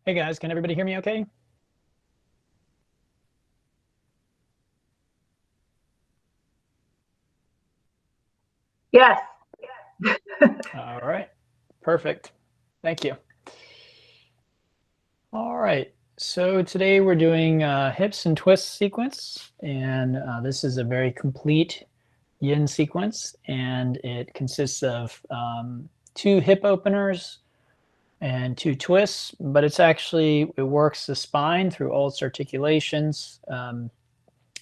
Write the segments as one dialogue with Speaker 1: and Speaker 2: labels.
Speaker 1: Hey guys, can everybody hear me okay?
Speaker 2: Yes.
Speaker 1: All right, perfect. Thank you. All right, so today we're doing hips and twists sequence, and this is a very complete yin sequence, and it consists of 2 hip openers and 2 twists, but it works the spine through all its articulations,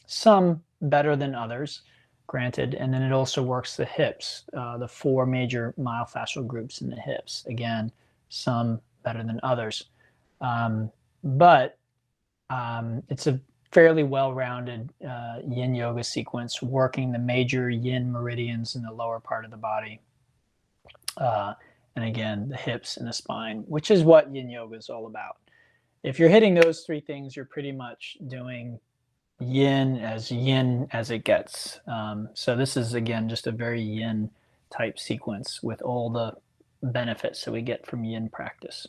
Speaker 1: some better than others, granted, and then it also works the hips, the 4 major myofascial groups in the hips. Again, some better than others. But it's a fairly well-rounded yin yoga sequence, working the major yin meridians in the lower part of the body. And again, the hips and the spine, which is what yin yoga is all about. If you're hitting those 3 things, you're pretty much doing yin as it gets. So this is, again, just a very yin type sequence with all the benefits that we get from yin practice.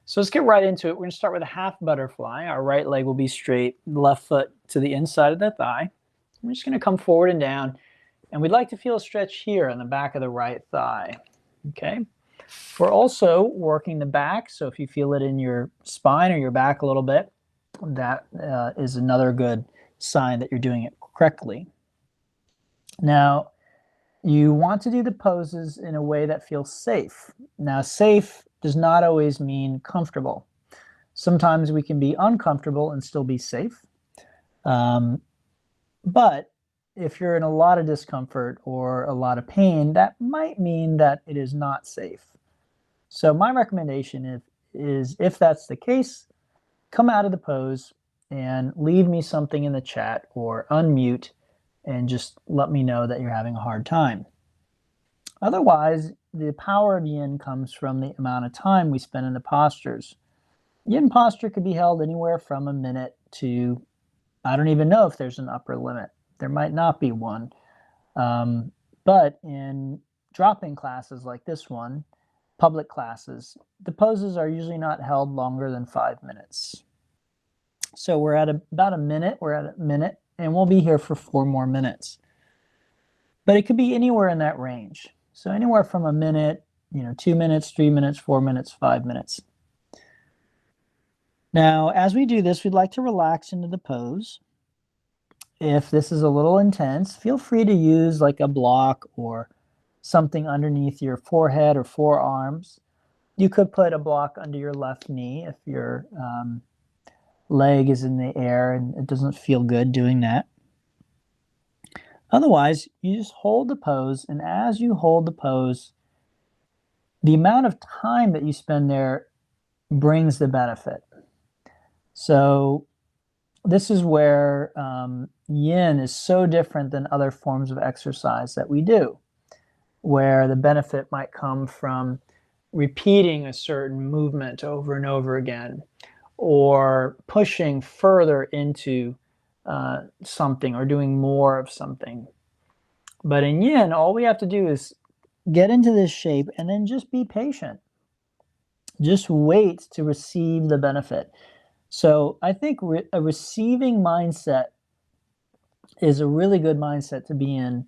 Speaker 1: So let's get right into it. We're going to start with a half butterfly. Our right leg will be straight, left foot to the inside of the thigh. We're just going to come forward and down, and we'd like to feel a stretch here on the back of the right thigh. Okay. We're also working the back, so if you feel it in your spine or your back a little bit, that is another good sign that you're doing it correctly. Now, you want to do the poses in a way that feels safe. Now, safe does not always mean comfortable. Sometimes we can be uncomfortable and still be safe. But if you're in a lot of discomfort or a lot of pain, that might mean that it is not safe. So my recommendation is if that's the case, come out of the pose and leave me something in the chat or unmute and just let me know that you're having a hard time. Otherwise, the power of yin comes from the amount of time we spend in the postures. Yin posture could be held anywhere from a minute to, I don't even know if there's an upper limit. There might not be one. But in drop-in classes like this one, public classes, the poses are usually not held longer than 5 minutes. So we're at about a minute, and we'll be here for 4 more minutes. But it could be anywhere in that range. So anywhere from a minute, 2 minutes, 3 minutes, 4 minutes, 5 minutes. Now, as we do this, we'd like to relax into the pose. If this is a little intense, feel free to use like a block or something underneath your forehead or forearms. You could put a block under your left knee if your leg is in the air and it doesn't feel good doing that. Otherwise, you just hold the pose, and as you hold the pose, the amount of time that you spend there brings the benefit. So this is where yin is so different than other forms of exercise that we do, where the benefit might come from repeating a certain movement over and over again, or pushing further into something or doing more of something. But in yin, all we have to do is get into this shape and then just be patient. Just wait to receive the benefit. So I think a receiving mindset is a really good mindset to be in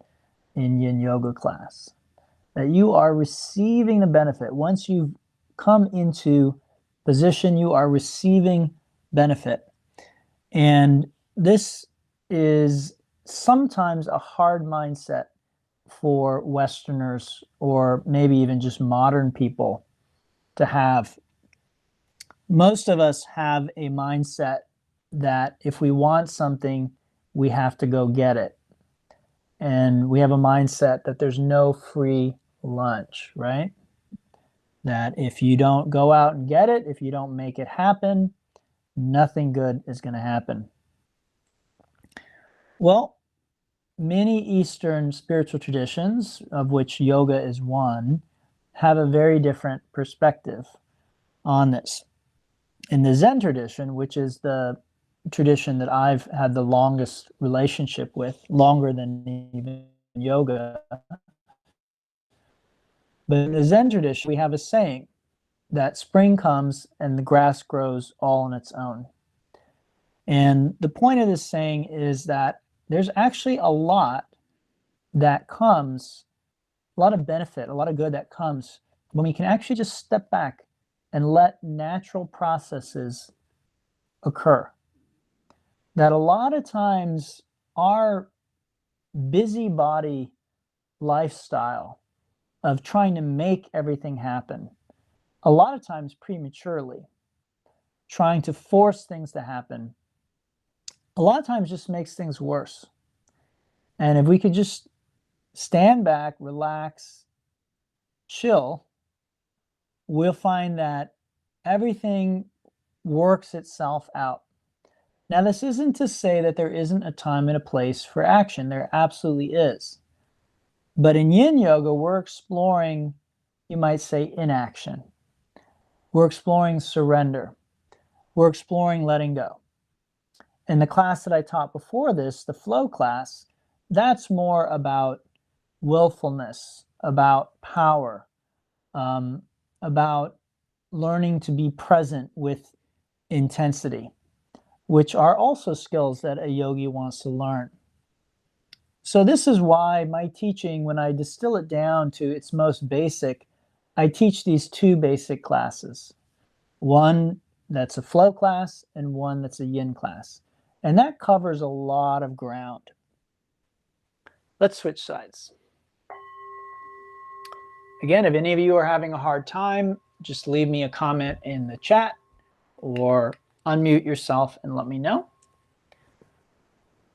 Speaker 1: yin yoga class. That you are receiving the benefit. Once you've come into position, you are receiving benefit. And this is sometimes a hard mindset for Westerners, or maybe even just modern people, to have. Most of us have a mindset that if we want something, we have to go get it. And we have a mindset that there's no free lunch, right? That if you don't go out and get it, if you don't make it happen, nothing good is going to happen. Well, many Eastern spiritual traditions, of which yoga is one, have a very different perspective on this. In the Zen tradition, which is the tradition that I've had the longest relationship with, longer than even yoga, but in the Zen tradition, we have a saying that spring comes and the grass grows all on its own. And the point of this saying is that there's actually a lot that comes, a lot of benefit, a lot of good that comes when we can actually just step back and let natural processes occur. That a lot of times our busybody lifestyle of trying to make everything happen, a lot of times prematurely, trying to force things to happen, a lot of times just makes things worse. And if we could just stand back, relax, chill, we'll find that everything works itself out. Now, this isn't to say that there isn't a time and a place for action. There absolutely is. But in yin yoga, we're exploring, you might say, inaction. We're exploring surrender. We're exploring letting go. In the class that I taught before this, the flow class, that's more about willfulness, about power, about learning to be present with intensity, which are also skills that a yogi wants to learn. So this is why my teaching, when I distill it down to its most basic, I teach these two basic classes. One that's a flow class and one that's a yin class. And that covers a lot of ground. Let's switch sides. Again, if any of you are having a hard time, just leave me a comment in the chat or unmute yourself and let me know.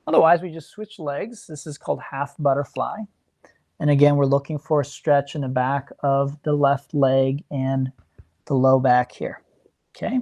Speaker 1: Otherwise, we just switch legs. This is called half butterfly. And again, we're looking for a stretch in the back of the left leg and the low back here. Okay.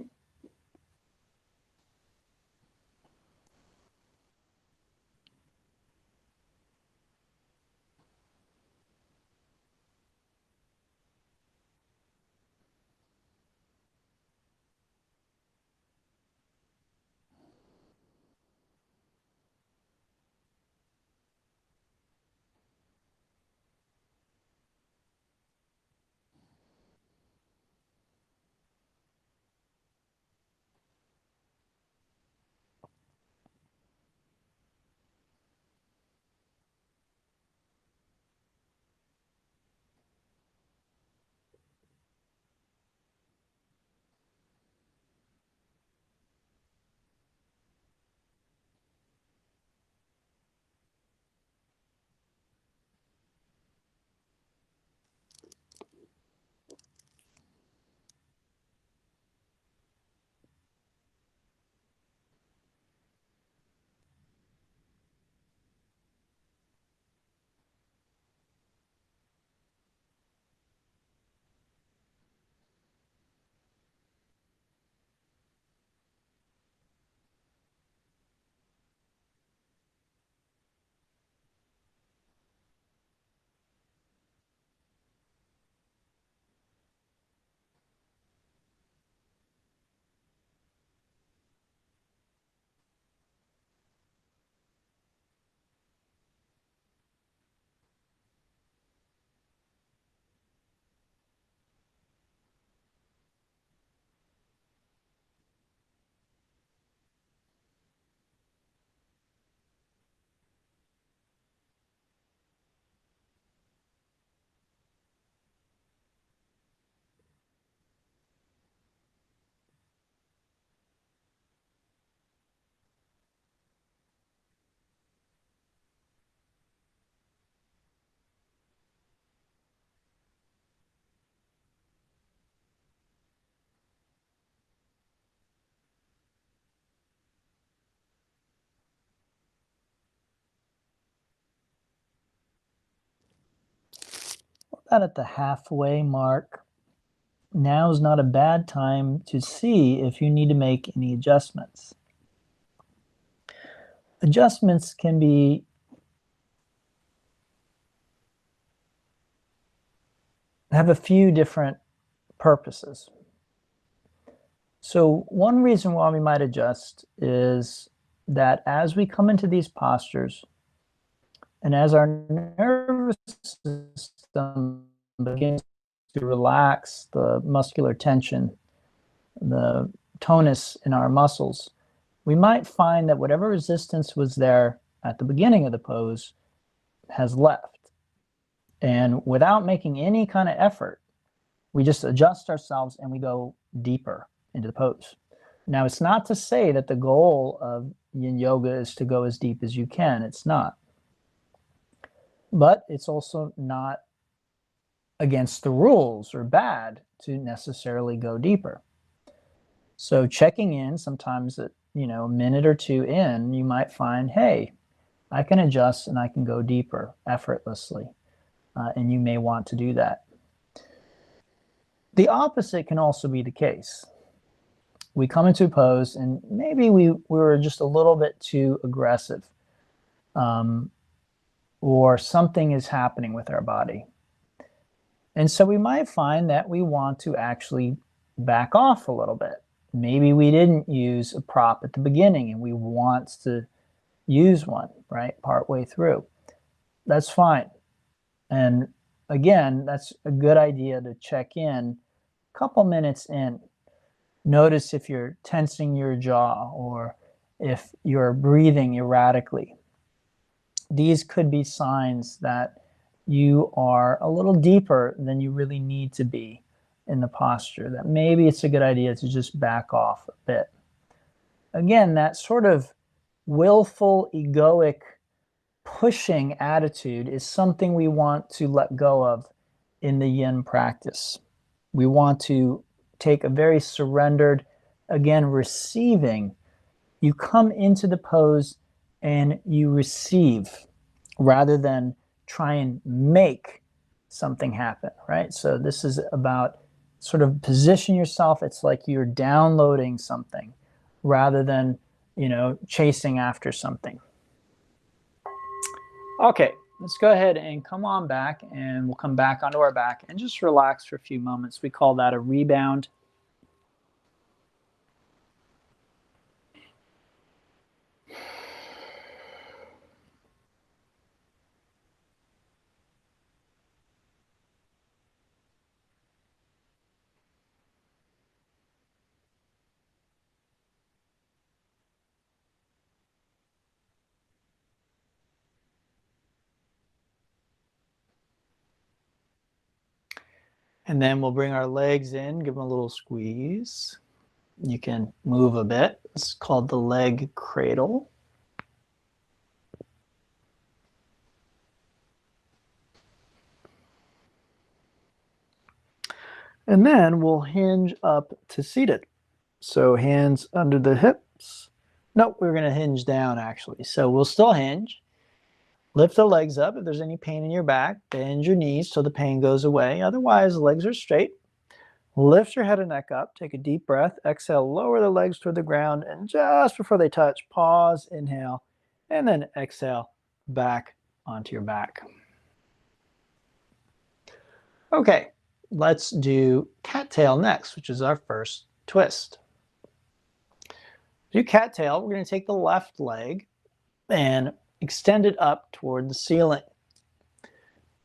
Speaker 1: About at the halfway mark. Now is not a bad time to see if you need to make any adjustments. Adjustments can be have a few different purposes. So one reason why we might adjust is that as we come into these postures and as our nervous system begins to relax the muscular tension, the tonus in our muscles, we might find that whatever resistance was there at the beginning of the pose has left. And without making any kind of effort, we just adjust ourselves and we go deeper into the pose. Now, it's not to say that the goal of yin yoga is to go as deep as you can. It's not. But it's also not against the rules or bad to necessarily go deeper. So checking in sometimes at, a minute or two in, you might find, hey, I can adjust and I can go deeper effortlessly. And you may want to do that. The opposite can also be the case. We come into a pose and maybe we were just a little bit too aggressive, or something is happening with our body. And so we might find that we want to actually back off a little bit. Maybe we didn't use a prop at the beginning and we want to use one, right, partway through. That's fine. And again, that's a good idea to check in a couple minutes in. Notice if you're tensing your jaw or if you're breathing erratically. These could be signs that you are a little deeper than you really need to be in the posture, that maybe it's a good idea to just back off a bit. Again, that sort of willful, egoic, pushing attitude is something we want to let go of in the yin practice. We want to take a very surrendered, again, receiving. You come into the pose and you receive rather than try and make something happen, right? So this is about sort of position yourself. It's like you're downloading something rather than, chasing after something. Okay, let's go ahead and come on back and we'll come back onto our back and just relax for a few moments. We call that a rebound. And then we'll bring our legs in, give them a little squeeze. You can move a bit. It's called the leg cradle. And then we'll hinge up to seated. So hands under the hips. Nope, we're going to hinge down actually. So we'll still hinge. Lift the legs up. If there's any pain in your back, bend your knees so the pain goes away. Otherwise, the legs are straight. Lift your head and neck up. Take a deep breath. Exhale, lower the legs toward the ground. And just before they touch, pause, inhale, and then exhale back onto your back. Okay, let's do cattail next, which is our first twist. To do cattail, we're going to take the left leg and extend it up toward the ceiling.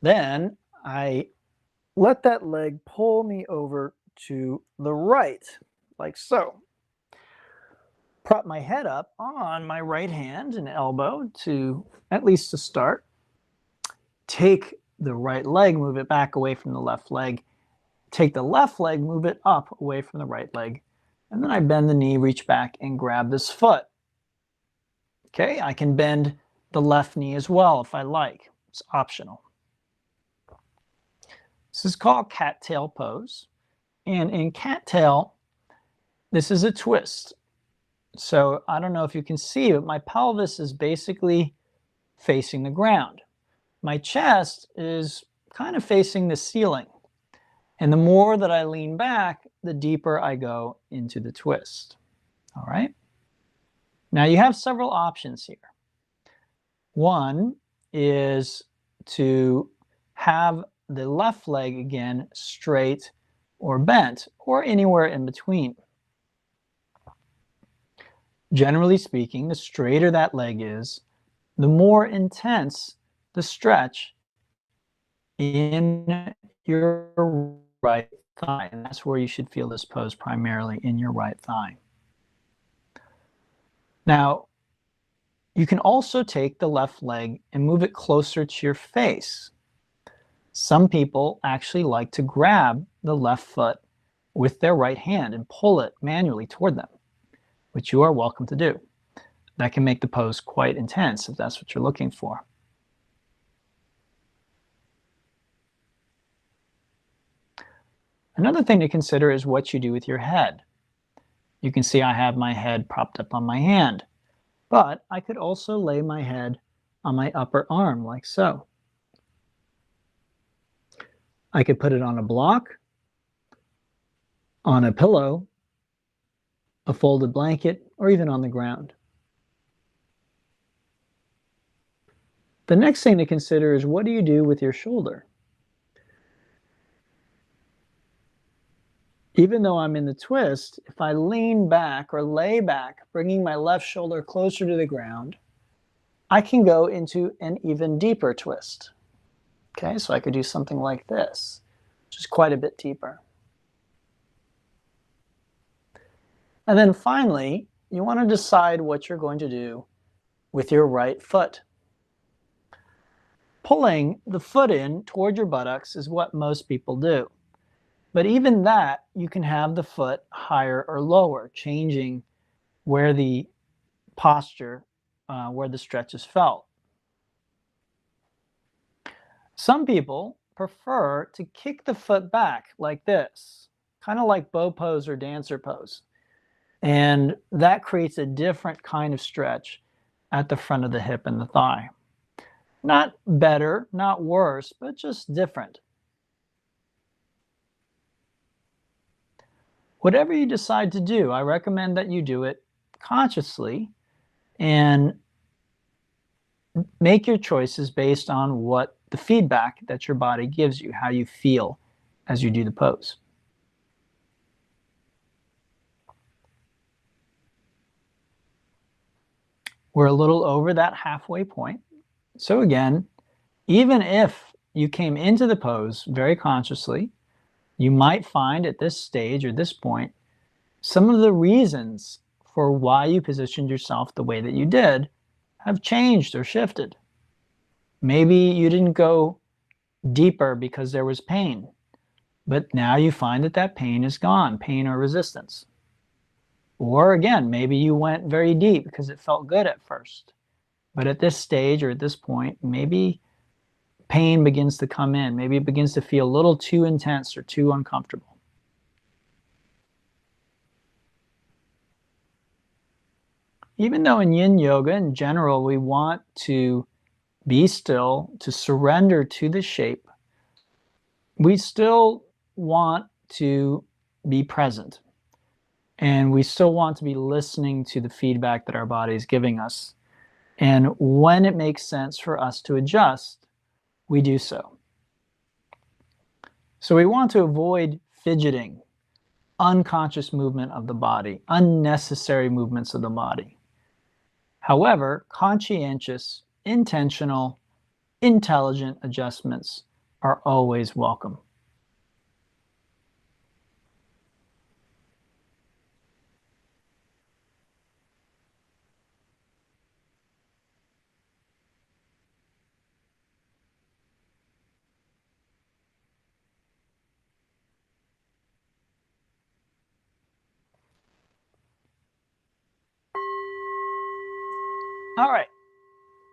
Speaker 1: Then I let that leg pull me over to the right, like so. Prop my head up on my right hand and elbow to, at least to start. Take the right leg, move it back away from the left leg. Take the left leg, move it up away from the right leg. And then I bend the knee, reach back and grab this foot. Okay, I can bend the left knee as well if I like. It's optional. This is called cattail pose. And in cattail, this is a twist. So I don't know if you can see, but my pelvis is basically facing the ground. My chest is kind of facing the ceiling. And the more that I lean back, the deeper I go into the twist. All right. Now you have several options here. One is to have the left leg again straight or bent or anywhere in between. Generally speaking, the straighter that leg is, the more intense the stretch in your right thigh, and that's where you should feel this pose primarily, in your right thigh. Now, you can also take the left leg and move it closer to your face. Some people actually like to grab the left foot with their right hand and pull it manually toward them, which you are welcome to do. That can make the pose quite intense if that's what you're looking for. Another thing to consider is what you do with your head. You can see I have my head propped up on my hand, but I could also lay my head on my upper arm like so. I could put it on a block, on a pillow, a folded blanket, or even on the ground. The next thing to consider is, what do you do with your shoulder? Even though I'm in the twist, if I lean back or lay back, bringing my left shoulder closer to the ground, I can go into an even deeper twist. Okay, so I could do something like this, which is quite a bit deeper. And then finally, you want to decide what you're going to do with your right foot. Pulling the foot in toward your buttocks is what most people do. But even that, you can have the foot higher or lower, changing where the posture, where the stretch is felt. Some people prefer to kick the foot back like this, kind of like bow pose or dancer pose. And that creates a different kind of stretch at the front of the hip and the thigh. Not better, not worse, but just different. Whatever you decide to do, I recommend that you do it consciously and make your choices based on what the feedback that your body gives you, how you feel as you do the pose. We're a little over that halfway point. So again, even if you came into the pose very consciously, you might find at this stage or this point, some of the reasons for why you positioned yourself the way that you did have changed or shifted. Maybe you didn't go deeper because there was pain, but now you find that that pain is gone, pain or resistance. Or again, maybe you went very deep because it felt good at first, but at this stage or at this point, maybe pain begins to come in. Maybe it begins to feel a little too intense or too uncomfortable. Even though in yin yoga in general, we want to be still, to surrender to the shape, we still want to be present. And we still want to be listening to the feedback that our body is giving us. And when it makes sense for us to adjust, we do so. So we want to avoid fidgeting, unconscious movement of the body, unnecessary movements of the body. However, conscientious, intentional, intelligent adjustments are always welcome. All right,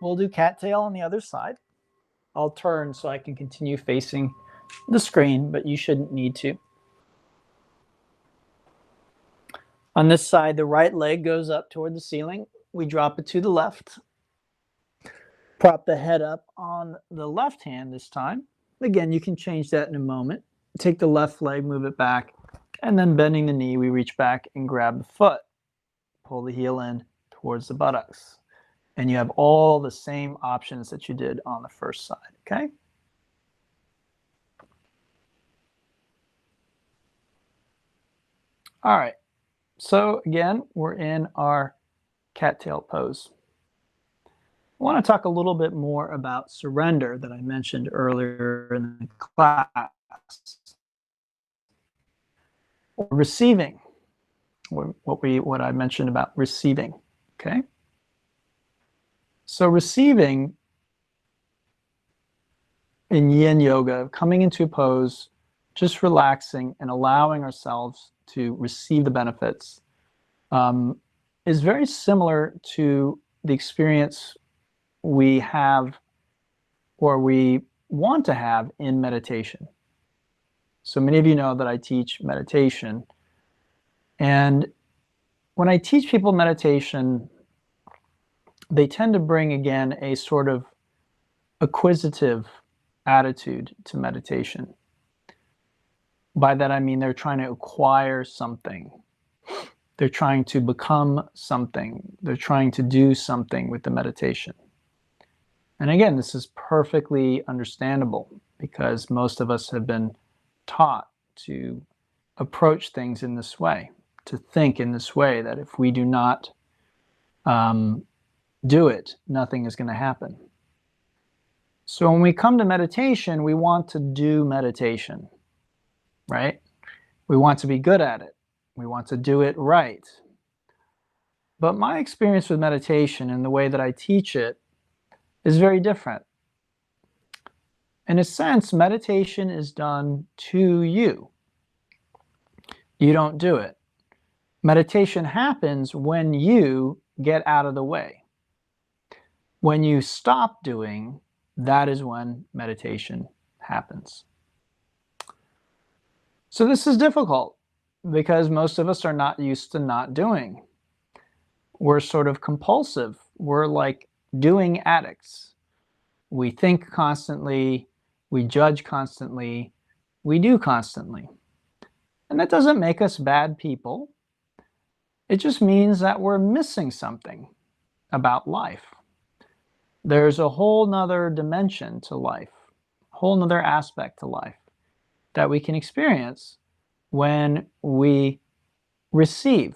Speaker 1: we'll do cattail on the other side. I'll turn so I can continue facing the screen, but you shouldn't need to. On this side, the right leg goes up toward the ceiling. We drop it to the left. Prop the head up on the left hand this time. Again, you can change that in a moment. Take the left leg, move it back, and then bending the knee, we reach back and grab the foot. Pull the heel in towards the buttocks. And you have all the same options that you did on the first side, okay? All right, so again, we're in our cattail pose. I want to talk a little bit more about surrender that I mentioned earlier in the class. or receiving, what I mentioned about receiving, okay? So receiving in yin yoga, coming into a pose, just relaxing and allowing ourselves to receive the benefits, is very similar to the experience we have or we want to have in meditation. So many of you know that I teach meditation. And when I teach people meditation, they tend to bring again a sort of acquisitive attitude to meditation. By that I mean they're trying to acquire something. They're trying to become something. They're trying to do something with the meditation. And again, this is perfectly understandable because most of us have been taught to approach things in this way, to think in this way, that if we do not do it, nothing is going to happen. So when we come to meditation, we want to do meditation, right? We want to be good at it. We want to do it right. But my experience with meditation and the way that I teach it is very different. In a sense, meditation is done to you. You don't do it. Meditation happens when you get out of the way. When you stop doing, that is when meditation happens. So this is difficult because most of us are not used to not doing. We're sort of compulsive. We're like doing addicts. We think constantly, we judge constantly, we do constantly. And that doesn't make us bad people. It just means that we're missing something about life. There's a whole nother dimension to life, a whole nother aspect to life that we can experience when we receive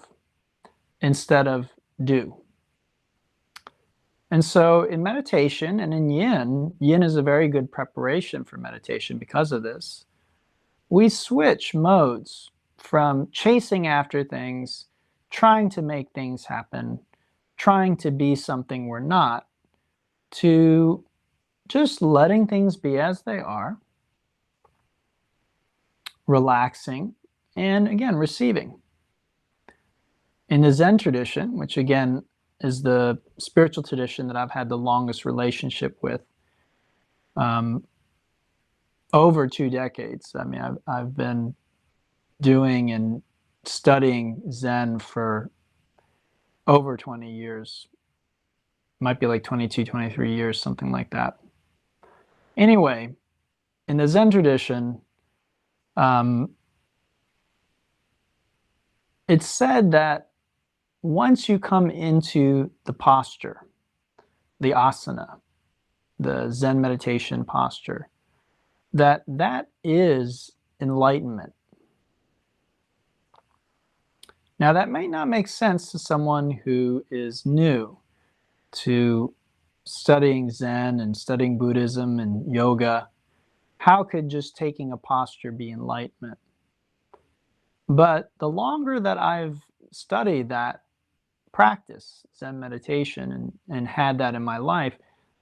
Speaker 1: instead of do. And so in meditation and in yin is a very good preparation for meditation because of this. We switch modes from chasing after things, trying to make things happen, trying to be something we're not, to just letting things be as they are, relaxing, and again, receiving. In the Zen tradition, which again is the spiritual tradition that I've had the longest relationship with, over 2 decades. I mean, I've been doing and studying Zen for over 20 years. Might be like 22, 23 years, something like that. Anyway, in the Zen tradition, it's said that once you come into the posture, the asana, the Zen meditation posture, that is enlightenment. Now, that might not make sense to someone who is new to studying Zen and studying Buddhism and yoga. How could just taking a posture be enlightenment? But the longer that I've studied that practice, Zen meditation, and had that in my life,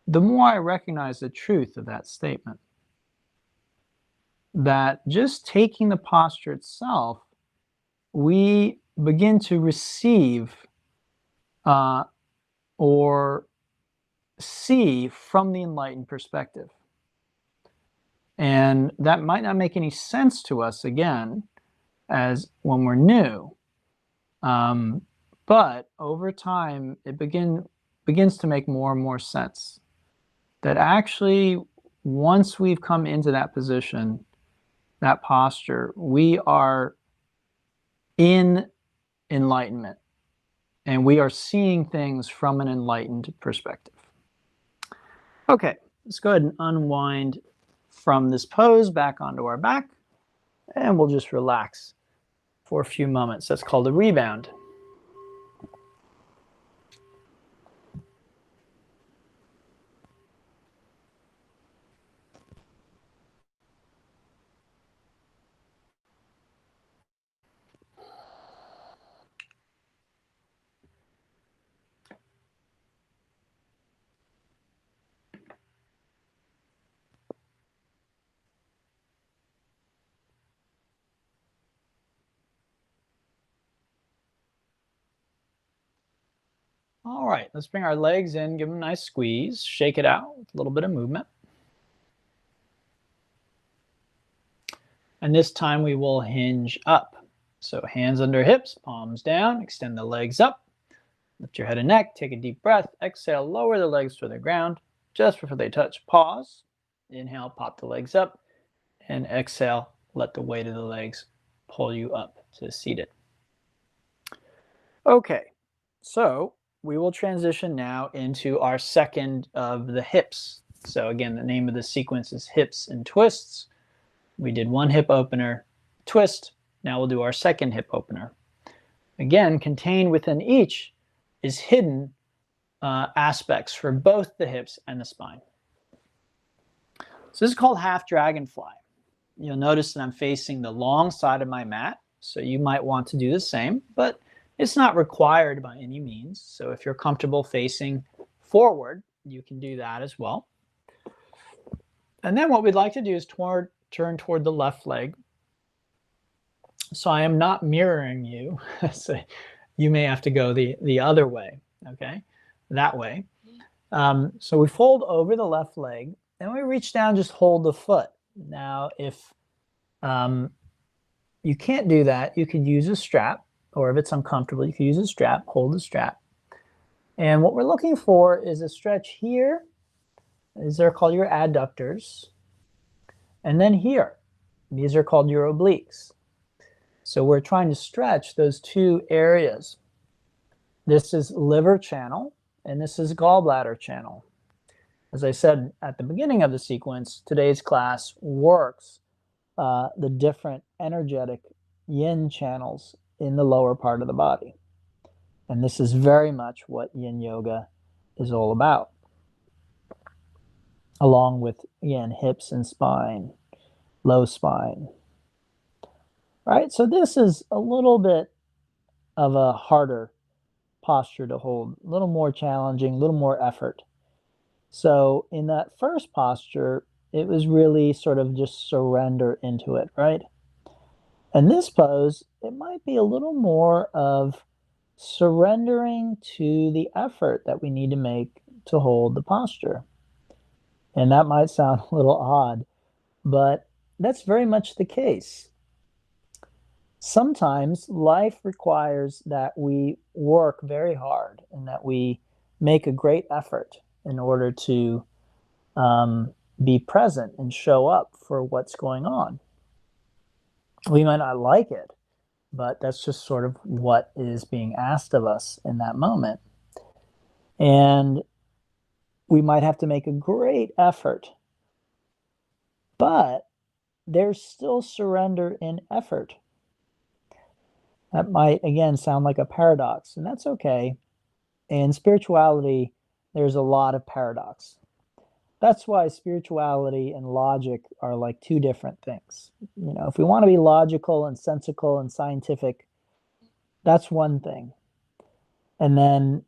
Speaker 1: the more I recognize the truth of that statement. That just taking the posture itself, we begin to receive or see from the enlightened perspective. And that might not make any sense to us again as when we're new. But over time, it begins to make more and more sense. That actually, once we've come into that position, that posture, we are in enlightenment. And we are seeing things from an enlightened perspective. Okay, let's go ahead and unwind from this pose back onto our back. And we'll just relax for a few moments. That's called a rebound. All right, let's bring our legs in, give them a nice squeeze, shake it out with a little bit of movement. And this time we will hinge up. So hands under hips, palms down, extend the legs up, lift your head and neck, take a deep breath, exhale, lower the legs to the ground just before they touch. Pause, inhale, pop the legs up, and exhale, let the weight of the legs pull you up to seated. Okay, so we will transition now into our second of the hips. So again, the name of the sequence is hips and twists. We did one hip opener, twist. Now we'll do our second hip opener. Again, contained within each is hidden aspects for both the hips and the spine. So this is called half dragonfly. You'll notice that I'm facing the long side of my mat, so you might want to do the same, but it's not required by any means. So if you're comfortable facing forward, you can do that as well. And then what we'd like to do is turn toward the left leg. So I am not mirroring you. So you may have to go the other way, okay? That way. So we fold over the left leg and we reach down, just hold the foot. Now, if you can't do that, you could use a strap, or if it's uncomfortable, you can use a strap, hold the strap. And what we're looking for is a stretch here. These are called your adductors. And then here, these are called your obliques. So we're trying to stretch those two areas. This is liver channel, and this is gallbladder channel. As I said at the beginning of the sequence, today's class works the different energetic yin channels in the lower part of the body. And this is very much what yin yoga is all about, along with, again, hips and spine, low spine. All right, so this is a little bit of a harder posture to hold, a little more challenging, a little more effort. So in that first posture, it was really sort of just surrender into it, right? And this pose, it might be a little more of surrendering to the effort that we need to make to hold the posture. And that might sound a little odd, but that's very much the case. Sometimes life requires that we work very hard and that we make a great effort in order to be present and show up for what's going on. We might not like it, but that's just sort of what is being asked of us in that moment. And we might have to make a great effort, but there's still surrender in effort. That might, again, sound like a paradox, and that's okay. In spirituality, there's a lot of paradox. That's why spirituality and logic are like two different things. You know, if we want to be logical and sensical and scientific, that's one thing. And then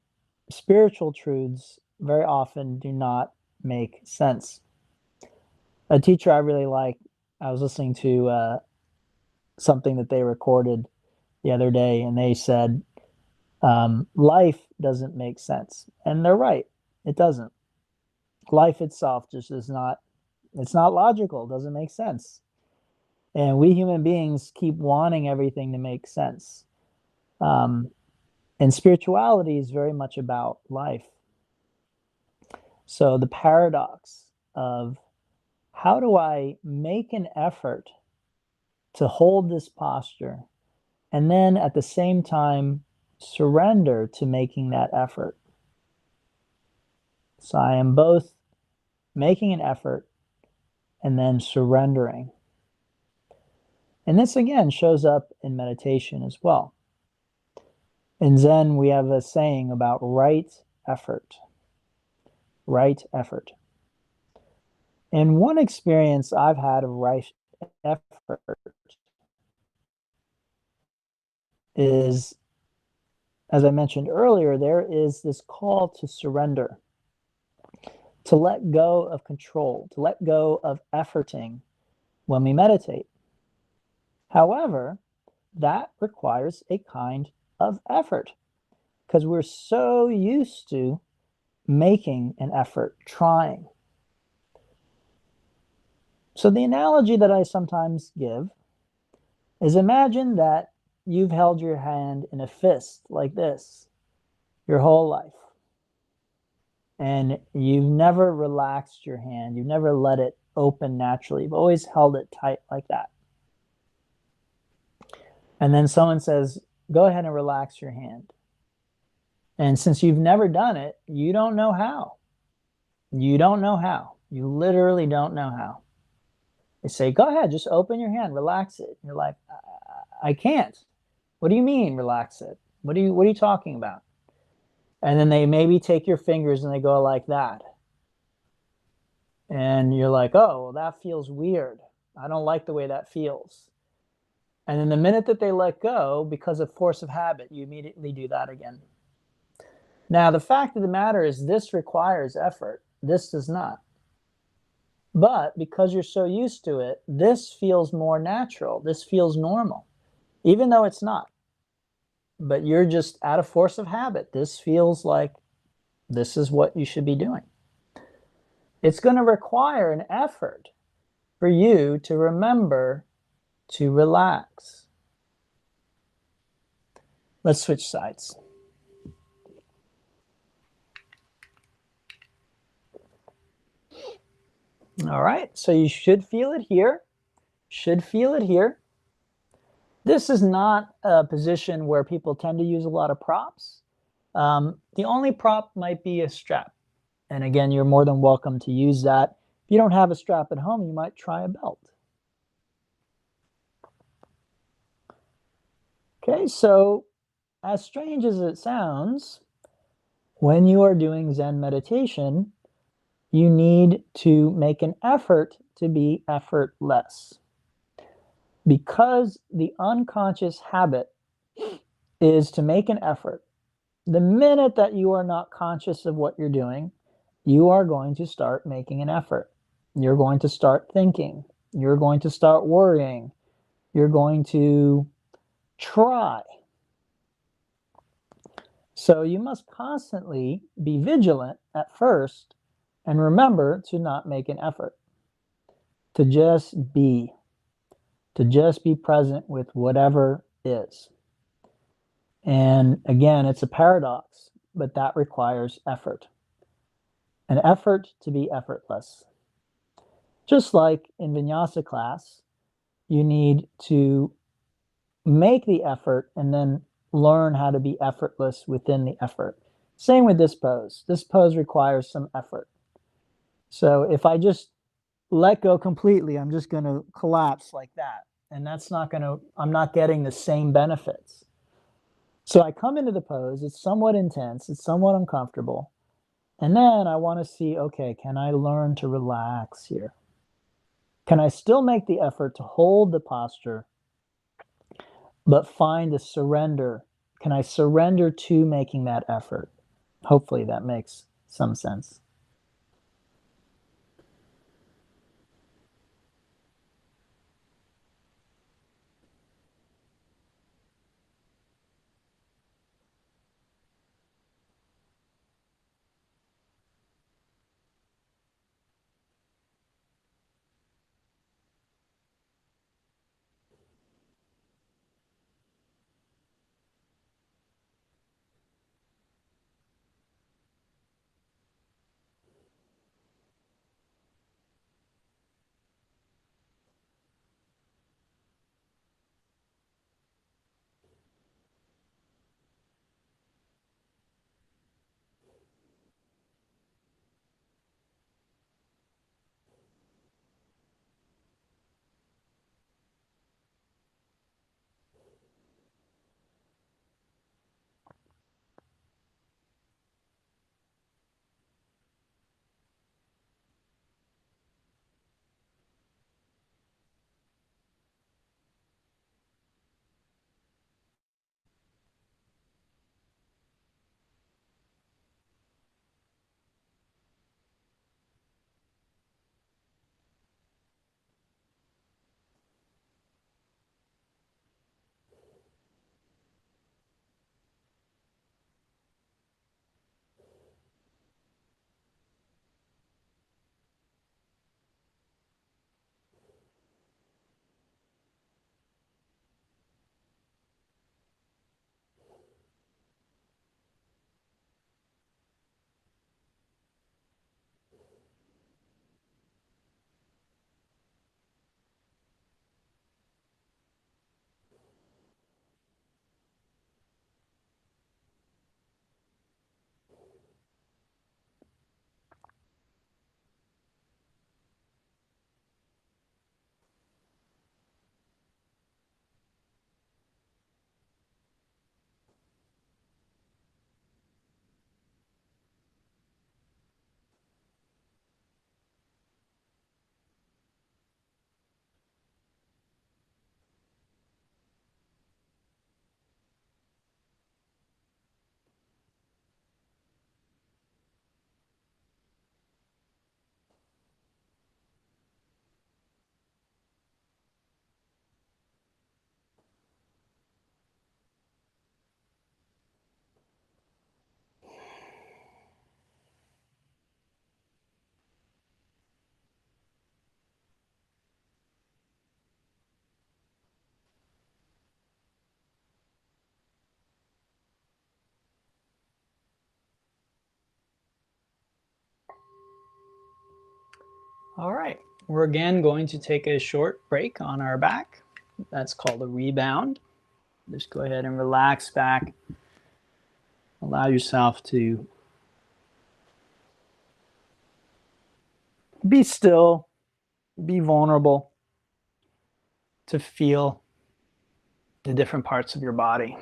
Speaker 1: spiritual truths very often do not make sense. A teacher I really like, I was listening to something that they recorded the other day, and they said, life doesn't make sense. And they're right, it doesn't. Life itself just is not, it's not logical, it doesn't make sense. And we human beings keep wanting everything to make sense. And spirituality is very much about life. So the paradox of how do I make an effort to hold this posture and then at the same time surrender to making that effort. So I am both making an effort and then surrendering. And this again shows up in meditation as well. In Zen, we have a saying about right effort. Right effort. And one experience I've had of right effort is, as I mentioned earlier, there is this call to surrender, to let go of control, to let go of efforting when we meditate. However, that requires a kind of effort, because we're so used to making an effort, trying. So the analogy that I sometimes give is imagine that you've held your hand in a fist like this your whole life. And you've never relaxed your hand. You've never let it open naturally. You've always held it tight like that. And then someone says, go ahead and relax your hand. And since you've never done it, you don't know how. You don't know how. You literally don't know how. They say, go ahead, just open your hand, relax it. You're like, I can't. What do you mean, relax it? What are you talking about? And then they maybe take your fingers and they go like that. And you're like, oh, well, that feels weird. I don't like the way that feels. And then the minute that they let go, because of force of habit, you immediately do that again. Now, the fact of the matter is this requires effort. This does not. But because you're so used to it, this feels more natural. This feels normal, even though it's not. But you're just out of force of habit. This feels like this is what you should be doing. It's going to require an effort for you to remember to relax. Let's switch sides. All right, so you should feel it here. Should feel it here. This is not a position where people tend to use a lot of props. The only prop might be a strap. And again, you're more than welcome to use that. If you don't have a strap at home, you might try a belt. Okay, so as strange as it sounds, when you are doing Zen meditation, you need to make an effort to be effortless. Because the unconscious habit is to make an effort. The minute that you are not conscious of what you're doing, you are going to start making an effort. You're going to start thinking. You're going to start worrying. You're going to try. So you must constantly be vigilant at first and remember to not make an effort, to just be present with whatever is. And again, it's a paradox, but that requires effort. An effort to be effortless. Just like in vinyasa class, you need to make the effort and then learn how to be effortless within the effort. Same with this pose. This pose requires some effort. So if I just let go completely, I'm just going to collapse like that. And that's not going to, I'm not getting the same benefits. So I come into the pose, it's somewhat intense, it's somewhat uncomfortable. And then I want to see, okay, can I learn to relax here? Can I still make the effort to hold the posture, but find a surrender? Can I surrender to making that effort? Hopefully that makes some sense. All right, we're again going to take a short break on our back. That's called a rebound. Just go ahead and relax back. Allow yourself to be still, be vulnerable, to feel the different parts of your body.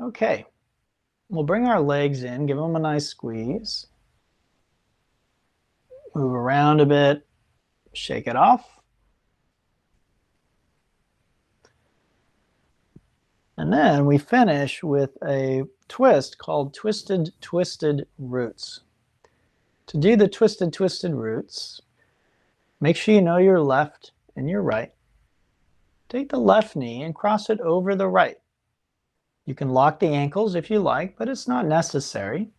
Speaker 1: Okay, we'll bring our legs in, give them a nice squeeze. Move around a bit, shake it off. And then we finish with a twist called twisted roots. To do the twisted roots, make sure you know your left and your right. Take the left knee and cross it over the right. You can lock the ankles if you like, but it's not necessary.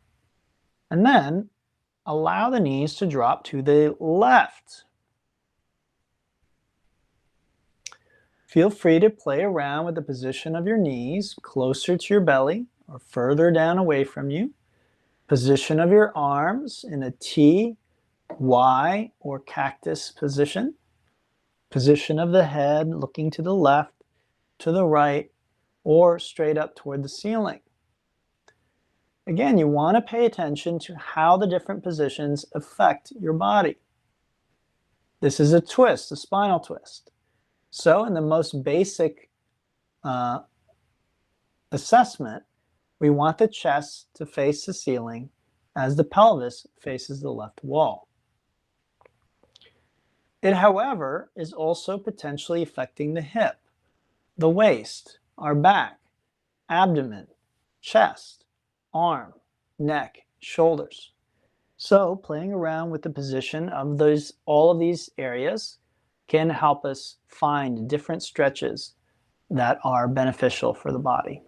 Speaker 1: And then allow the knees to drop to the left. Feel free to play around with the position of your knees closer to your belly or further down away from you. Position of your arms in a T, Y, or cactus position. Position of the head looking to the left, to the right, or straight up toward the ceiling. Again, you want to pay attention to how the different positions affect your body. This is a twist, a spinal twist. So in the most basic assessment, we want the chest to face the ceiling as the pelvis faces the left wall. It, however, is also potentially affecting the hip, the waist, our back, abdomen, chest, arm, neck, shoulders. So playing around with the position of all of these areas can help us find different stretches that are beneficial for the body.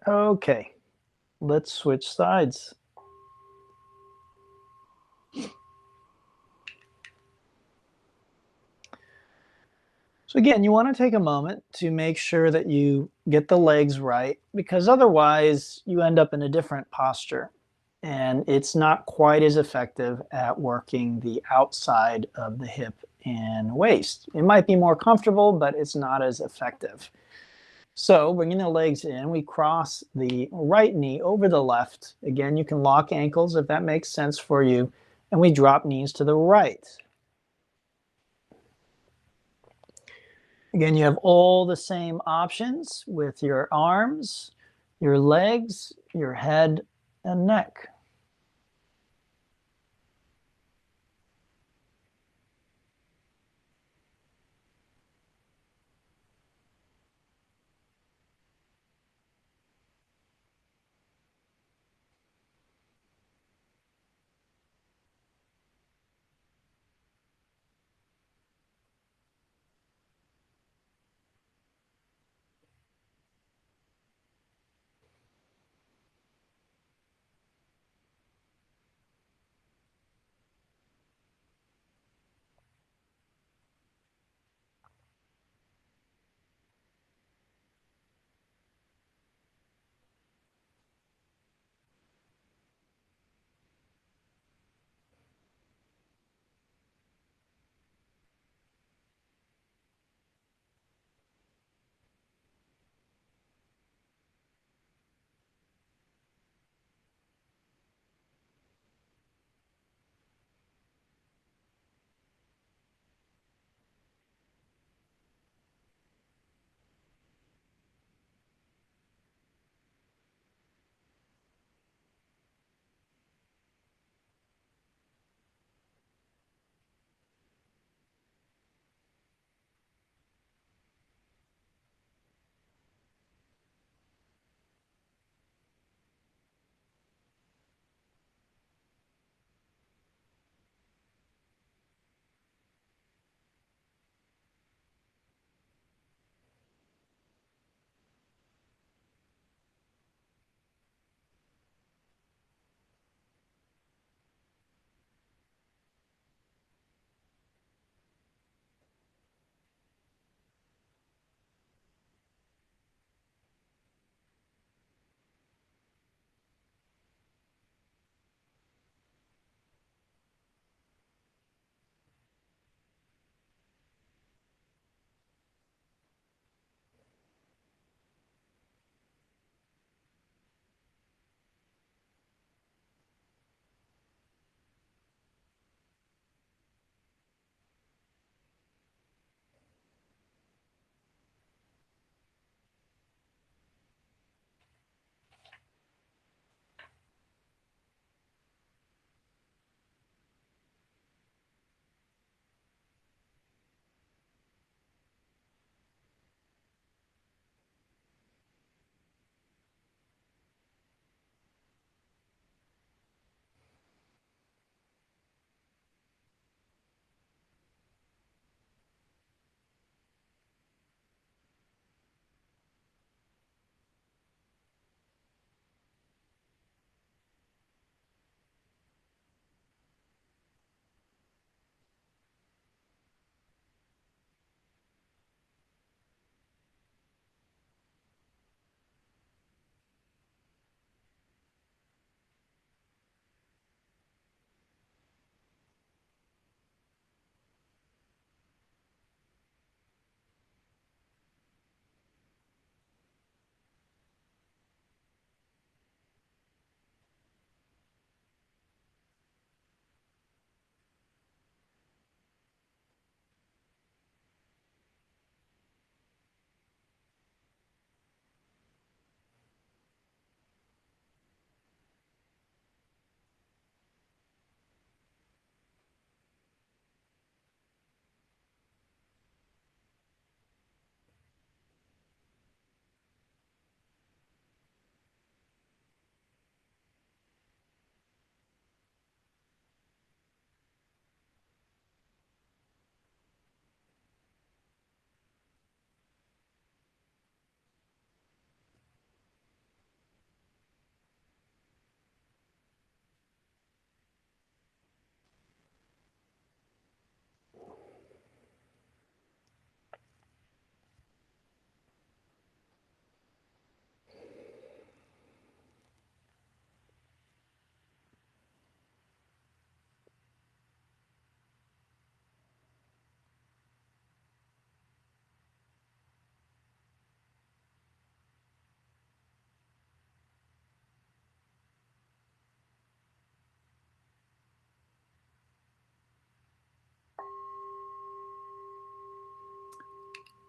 Speaker 1: Okay, let's switch sides. So again, you want to take a moment to make sure that you get the legs right, because otherwise you end up in a different posture and it's not quite as effective at working the outside of the hip and waist. It might be more comfortable, but it's not as effective. So bringing the legs in, we cross the right knee over the left. Again, you can lock ankles if that makes sense for you. And we drop knees to the right. Again, you have all the same options with your arms, your legs, your head, and neck.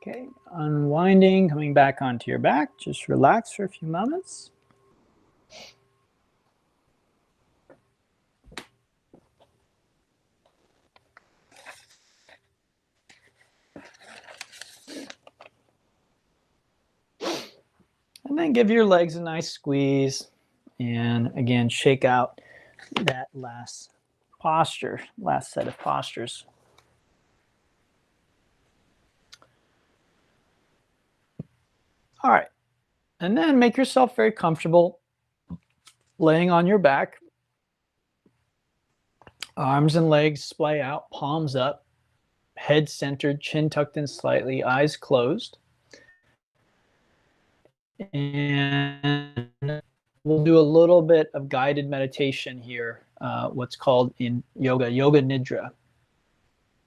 Speaker 1: Okay, unwinding, coming back onto your back. Just relax for a few moments. And then give your legs a nice squeeze. And again, shake out that last posture, last set of postures. All right, and then make yourself very comfortable laying on your back. Arms and legs splay out, palms up, head centered, chin tucked in slightly, eyes closed. And we'll do a little bit of guided meditation here, what's called in yoga, yoga nidra.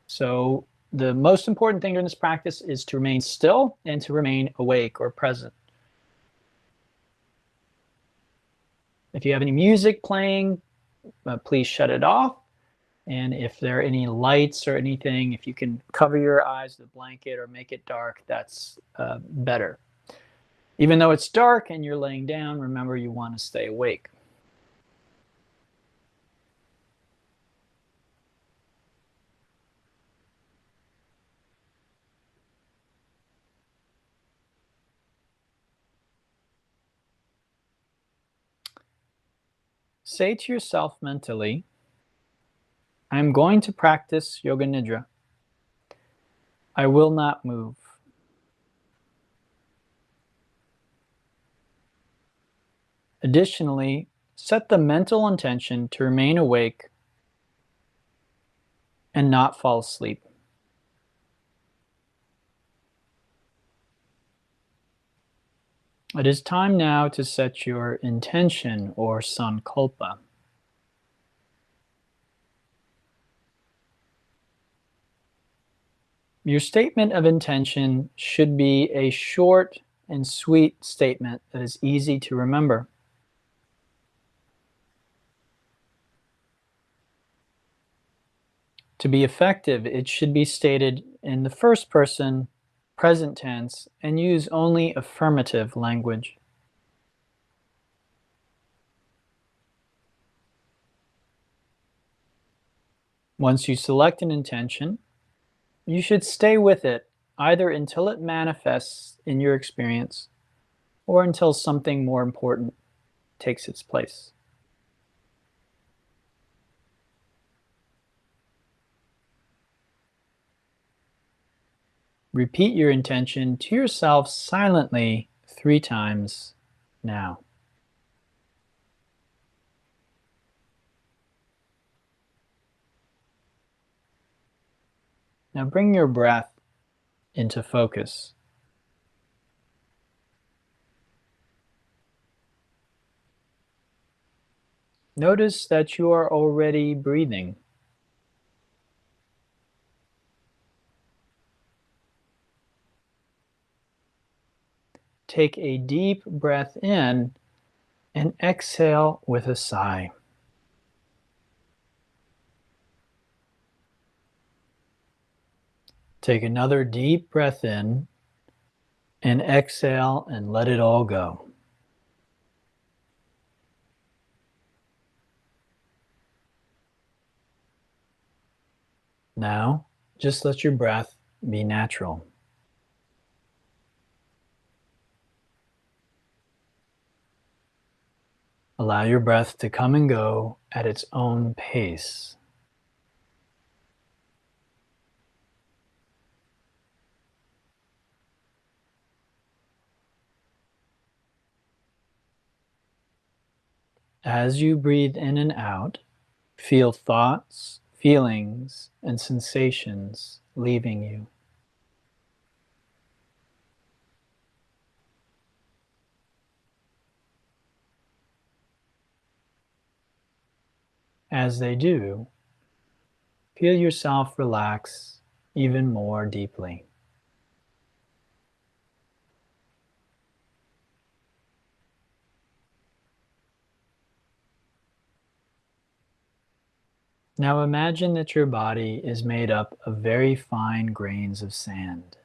Speaker 1: So the most important thing during this practice is to remain still and to remain awake or present. If you have any music playing, please shut it off. And if there are any lights or anything, if you can cover your eyes with a blanket or make it dark, that's better. Even though it's dark and you're laying down, remember you want to stay awake. Say to yourself mentally, I'm going to practice Yoga Nidra. I will not move. Additionally, set the mental intention to remain awake and not fall asleep. It is time now to set your intention or sankalpa. Your statement of intention should be a short and sweet statement that is easy to remember. To be effective, it should be stated in the first person, present tense, and use only affirmative language. Once you select an intention, you should stay with it either until it manifests in your experience or until something more important takes its place. Repeat your intention to yourself silently 3 times now. Now bring your breath into focus. Notice that you are already breathing. Take a deep breath in and exhale with a sigh. Take another deep breath in and exhale and let it all go. Now, just let your breath be natural. Allow your breath to come and go at its own pace. As you breathe in and out, feel thoughts, feelings, and sensations leaving you. As they do, feel yourself relax even more deeply. Now imagine that your body is made up of very fine grains of sand.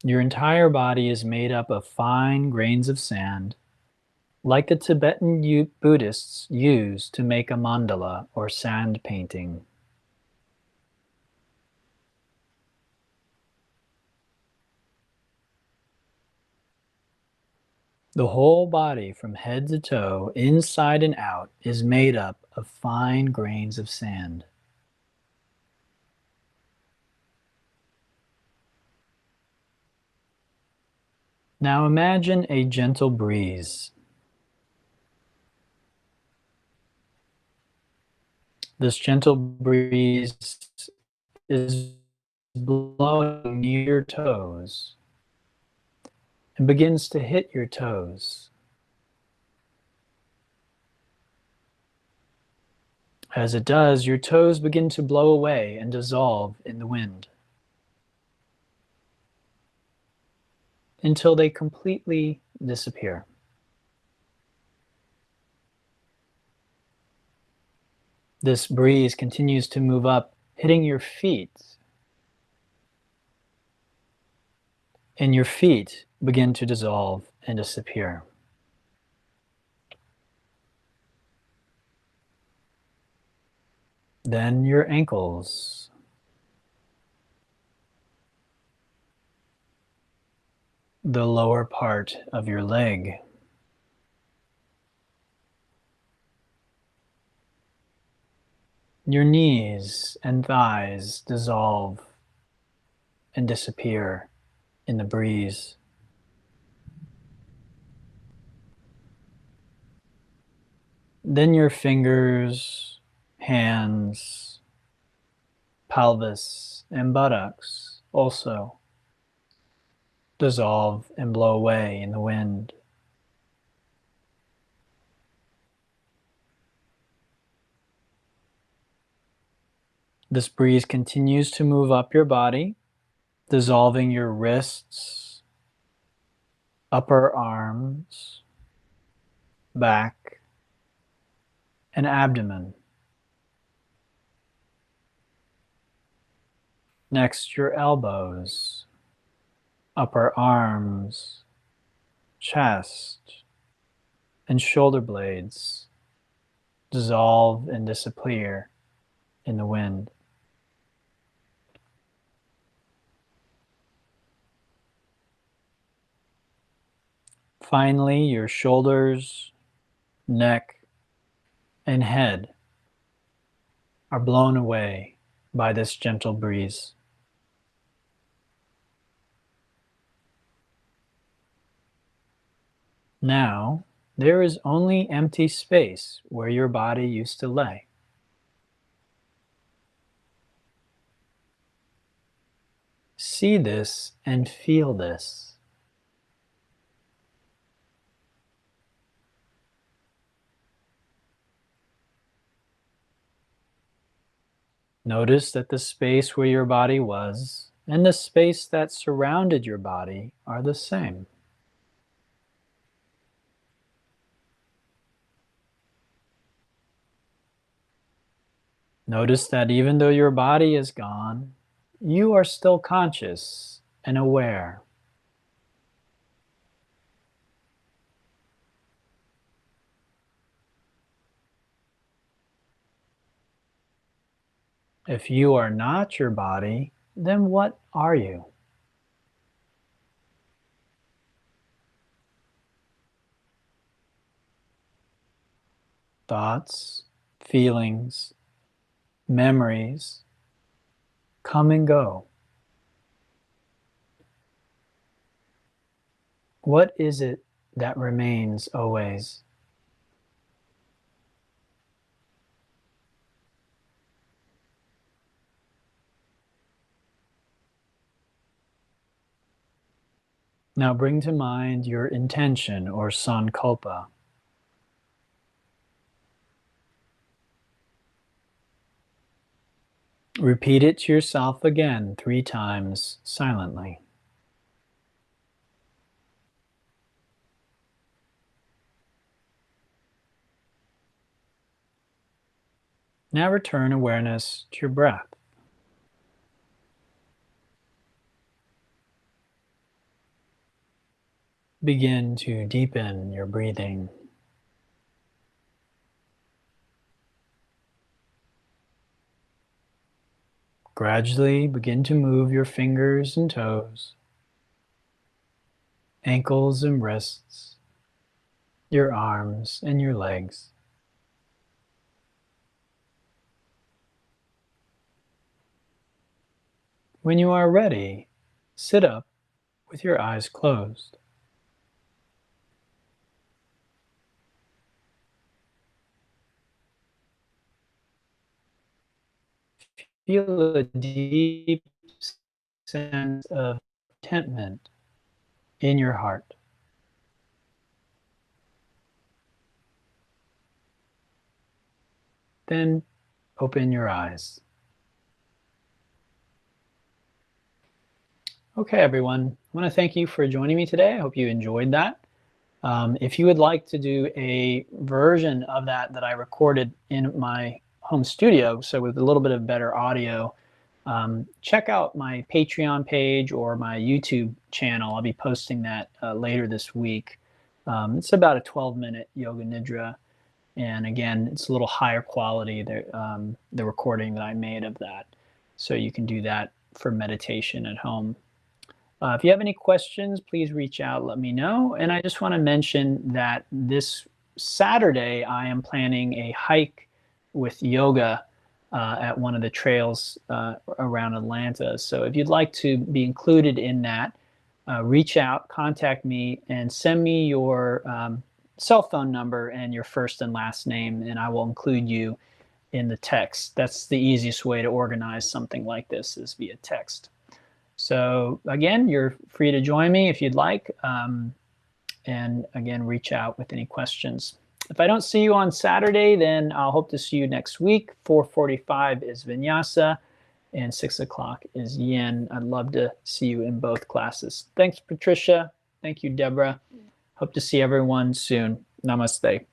Speaker 1: Your entire body is made up of fine grains of sand, like the Tibetan Buddhists use to make a mandala or sand painting. The whole body, from head to toe, inside and out, is made up of fine grains of sand. Now imagine a gentle breeze. This gentle breeze is blowing near your toes and begins to hit your toes. As it does, your toes begin to blow away and dissolve in the wind until they completely disappear. This breeze continues to move up, hitting your feet, and your feet begin to dissolve and disappear. Then your ankles, the lower part of your leg, your knees and thighs dissolve and disappear in the breeze. Then your fingers, hands, pelvis, and buttocks also dissolve and blow away in the wind. This breeze continues to move up your body, dissolving your wrists, upper arms, back, and abdomen. Next, your elbows, upper arms, chest, and shoulder blades dissolve and disappear in the wind. Finally, your shoulders, neck, and head are blown away by this gentle breeze. Now, there is only empty space where your body used to lay. See this and feel this. Notice that the space where your body was and the space that surrounded your body are the same. Notice that even though your body is gone, you are still conscious and aware. If you are not your body, then what are you? Thoughts, feelings, memories come and go. What is it that remains always? Now bring to mind your intention or sankalpa. Repeat it to yourself again 3 times silently. Now return awareness to your breath. begin to deepen your breathing. Gradually begin to move your fingers and toes, ankles and wrists, your arms and your legs. When you are ready, sit up with your eyes closed. Feel a deep sense of contentment in your heart. Then open your eyes. Okay, everyone. I want to thank you for joining me today. I hope you enjoyed that. If you would like to do a version of that I recorded in my home studio, so with a little bit of better audio, check out my Patreon page or my YouTube channel. I'll be posting that later this week. It's about a 12-minute yoga nidra. And again, it's a little higher quality, the recording that I made of that. So you can do that for meditation at home. If you have any questions, please reach out, let me know. And I just want to mention that this Saturday, I am planning a hike with yoga at one of the trails around Atlanta. So if you'd like to be included in that, reach out, contact me, and send me your cell phone number and your first and last name, and I will include you in the text. That's the easiest way to organize something like this, is via text. So again, you're free to join me if you'd like. And again, reach out with any questions. If I don't see you on Saturday, then I'll hope to see you next week. 4:45 is Vinyasa and 6 o'clock is Yin. I'd love to see you in both classes. Thanks, Patricia. Thank you, Deborah. Hope to see everyone soon. Namaste.